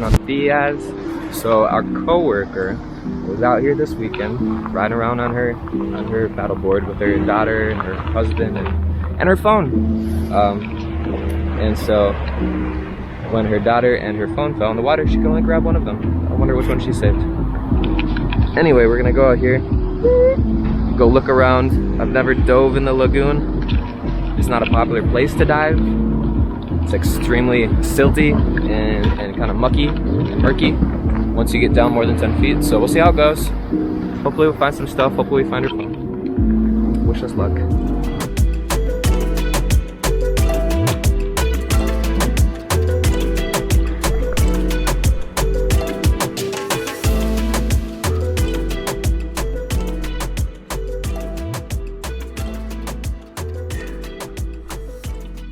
Buenos dias. So our coworker was out here this weekend, riding around on her paddleboard with her daughter and her husband and her phone. And so when her daughter and her phone fell in the water, she could only grab one of them. I wonder which one she saved. Anyway, we're gonna go out here, go look around. I've never dove in the lagoon. It's not a popular place to dive. It's extremely silty and kind of mucky and murky once you get down more than 10 feet. So we'll see how it goes. Hopefully we'll find some stuff. Hopefully we find her phone. Wish us luck.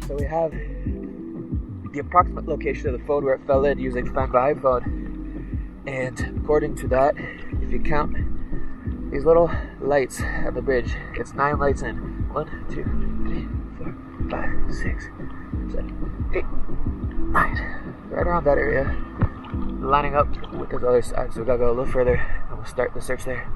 So we have the approximate location of the phone where it fell in using Find My iPhone. And according to that, if you count these little lights on the bridge, it's 9 lights in. 1, 2, 3, 4, 5, 6, 7, 8, 9. Right around that area, lining up with this other side. So we gotta go a little further and we'll start the search there.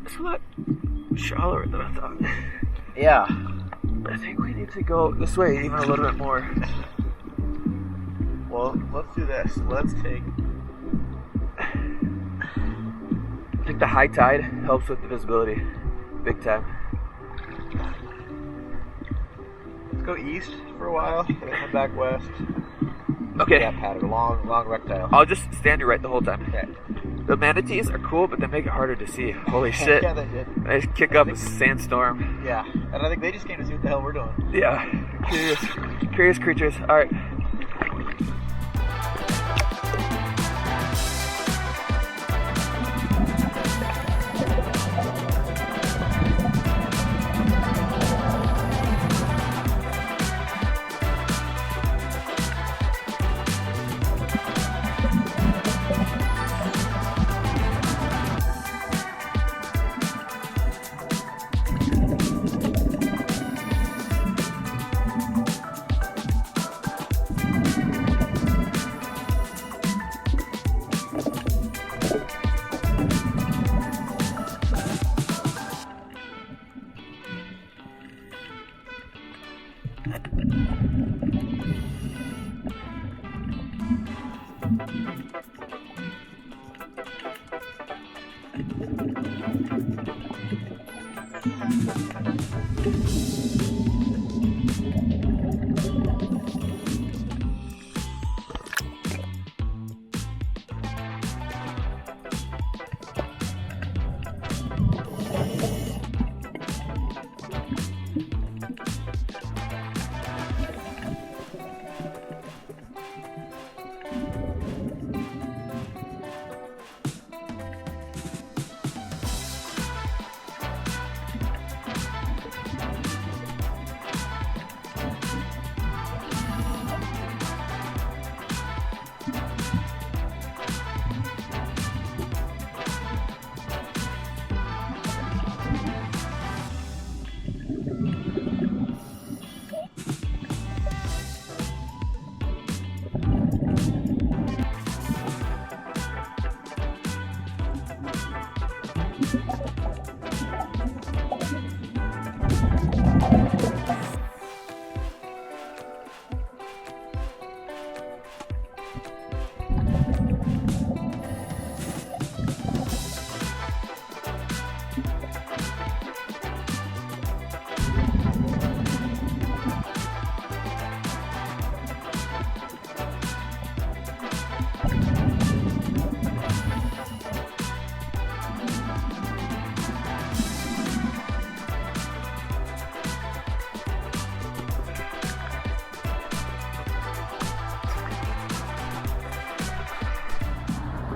It's a lot shallower than I thought. Yeah. I think we need to go this way even a little bit more. Well, let's do this. Let's take... I think the high tide helps with the visibility. Big time. Let's go east for a while, and then head back west. Okay. Yeah, pattern, long rectile. I'll just stand you right the whole time. Okay. The manatees are cool, but they make it harder to see. Holy shit. Yeah, they did. They just kick up a sandstorm. Yeah, and I think they just came to see what the hell we're doing. Yeah. Curious creatures. Alright.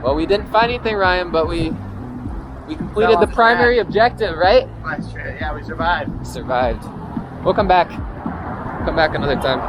Well, we didn't find anything, Ryan, but we completed Fell the off the primary objective, right? That's true. Yeah, we survived. Survived. We'll come back. Come back another time.